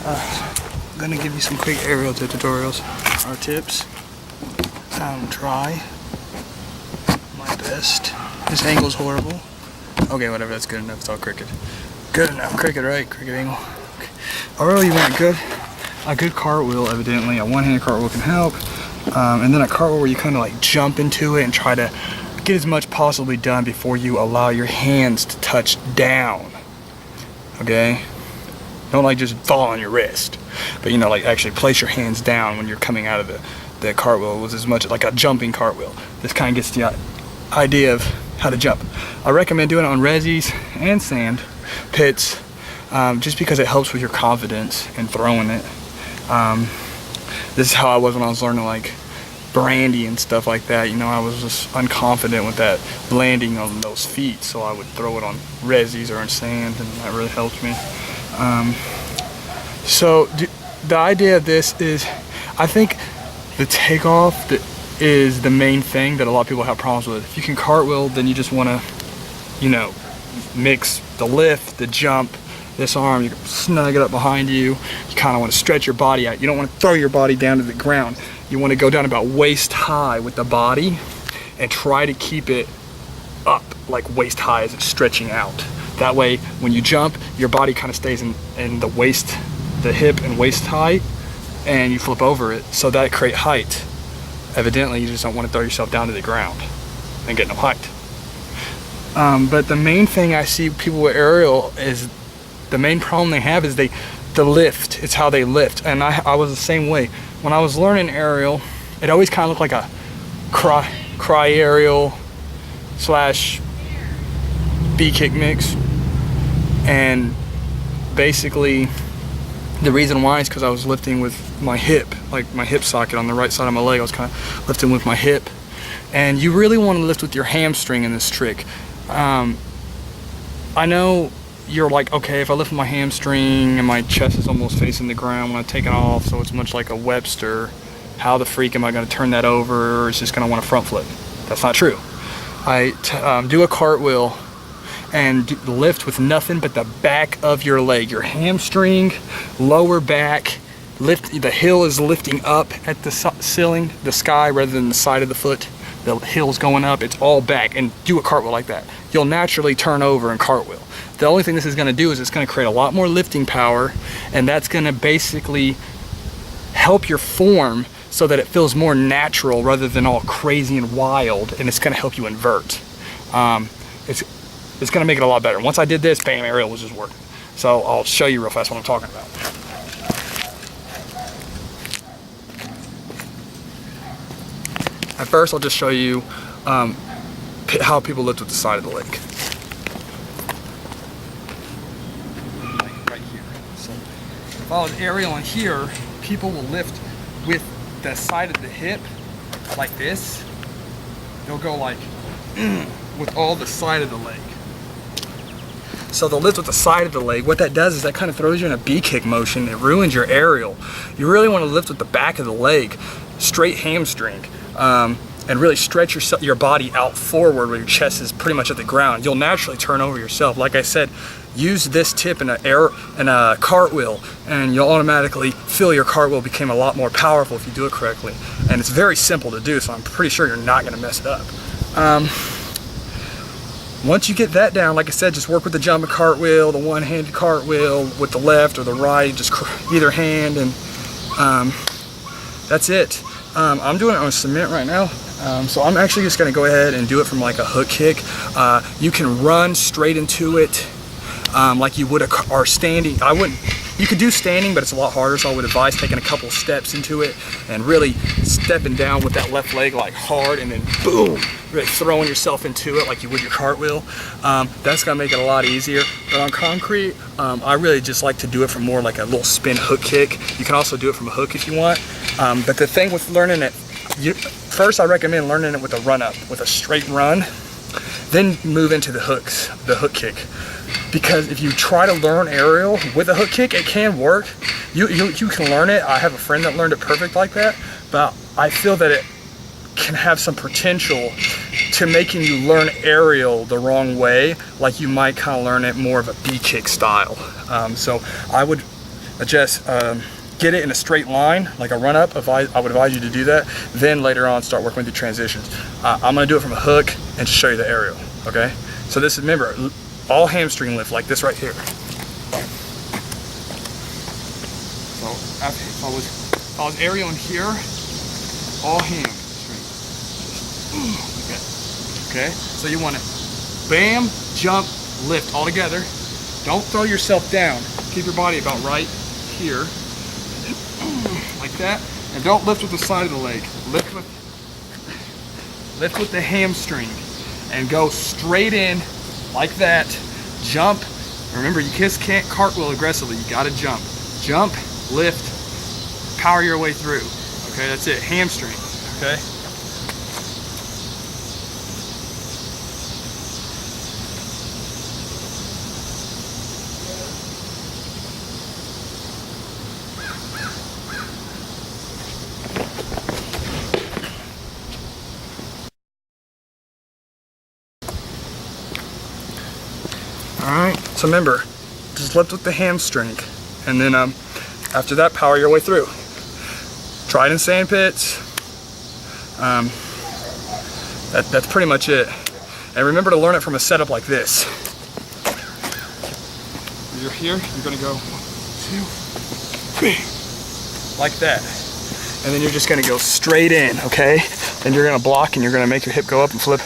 I'm gonna give you some quick aerial tutorials. Our tips. Try my best. This angle's horrible. Okay, whatever, that's good enough. It's all crooked. Good enough. Cricket, right? Cricket angle. Okay. Or you want a good cartwheel, evidently. A one-hand cartwheel can help. And then a cartwheel where you kind of like jump into it and try to get as much possibly done before you allow your hands to touch down. Okay? Don't like just fall on your wrist. But you know, like actually place your hands down when you're coming out of the cartwheel with as much like a jumping cartwheel. This kind of gets the idea of how to jump. I recommend doing it on resis and sand pits, just because it helps with your confidence in throwing it. This is how I was when I was learning like brandy and stuff like that. You know, I was just unconfident with that landing on those feet, so I would throw it on resis or in sand, and that really helped me. So the idea of this is, I think the takeoff is the main thing that a lot of people have problems with. If you can cartwheel, then you just want to, you know, mix the lift, the jump, this arm, you can snug it up behind you. You kind of want to stretch your body out. You don't want to throw your body down to the ground. You want to go down about waist high with the body and try to keep it up like waist high as it's stretching out. That way, when you jump, your body kind of stays in the waist, the hip and waist height, and you flip over it. So that creates height. Evidently, you just don't want to throw yourself down to the ground and get no height. But the main thing I see people with aerial is, the main problem they have is the lift. It's how they lift. And I was the same way. When I was learning aerial, it always kind of looked like a cry aerial slash B-kick mix. And basically, the reason why is because I was lifting with my hip, like my hip socket on the right side of my leg. I was kind of lifting with my hip. And you really want to lift with your hamstring in this trick. I know you're like, okay, if I lift my hamstring and my chest is almost facing the ground when I take it off, so it's much like a Webster, how the freak am I going to turn that over, or is just going to want to front flip? That's not true. I do a cartwheel and lift with nothing but the back of your leg, your hamstring, lower back, lift. The heel is lifting up at the ceiling, the sky, rather than the side of the foot. The heel's going up, it's all back, and do a cartwheel like that. You'll naturally turn over and cartwheel. The only thing this is gonna do is it's gonna create a lot more lifting power, and that's gonna basically help your form so that it feels more natural rather than all crazy and wild, and it's gonna help you invert. It's gonna make it a lot better. Once I did this, bam, aerial was just working. So I'll show you real fast what I'm talking about. At first, I'll just show you how people lift with the side of the leg. Right here. So if I was aerial in here, people will lift with the side of the hip like this. They'll go like with all the side of the leg. So they'll lift with the side of the leg. What that does is that kind of throws you in a B-kick motion. It ruins your aerial. You really want to lift with the back of the leg, straight hamstring. And really stretch your body out forward where your chest is pretty much at the ground. You'll naturally turn over yourself. Like I said, use this tip in a cartwheel, and you'll automatically feel your cartwheel became a lot more powerful if you do it correctly. And it's very simple to do, so I'm pretty sure you're not going to mess it up. Once you get that down, like I said, just work with the jumping cartwheel, the one-handed cartwheel with the left or the right, just either hand, and that's it. I'm doing it on cement right now, so I'm actually just going to go ahead and do it from like a hook kick. You can run straight into it like you would or standing. You could do standing, but it's a lot harder, so I would advise taking a couple steps into it and really stepping down with that left leg like hard, and then boom, really throwing yourself into it like you would your cartwheel. That's going to make it a lot easier. But on concrete, I really just like to do it from more like a little spin hook kick. You can also do it from a hook if you want. But the thing with learning it, first I recommend learning it with a run up, with a straight run, then move into the hooks, the hook kick. Because if you try to learn aerial with a hook kick, it can work. You can learn it. I have a friend that learned it perfect like that, but I feel that it can have some potential to making you learn aerial the wrong way, like you might kind of learn it more of a B-kick style. So I would adjust, get it in a straight line, like a run up. I would advise you to do that. Then later on, start working with your transitions. I'm gonna do it from a hook and show you the aerial, okay? So this is, remember, all hamstring lift like this right here. So if I was aerial in here, all hamstring. Like that. Okay? So you wanna bam, jump, lift all together. Don't throw yourself down. Keep your body about right here. Like that. And don't lift with the side of the leg. Lift with the hamstring. And go straight in like that. Jump. Remember, you just can't cartwheel aggressively. You gotta jump. Jump, lift, power your way through. Okay, that's it. Hamstring. Okay? Alright, so remember, just lift with the hamstring, and then after that, power your way through. Try it in sand pits. That's pretty much it. And remember to learn it from a setup like this. You're here, you're gonna go 1, 2, 3, like that. And then you're just gonna go straight in, okay? Then you're gonna block and you're gonna make your hip go up and flip.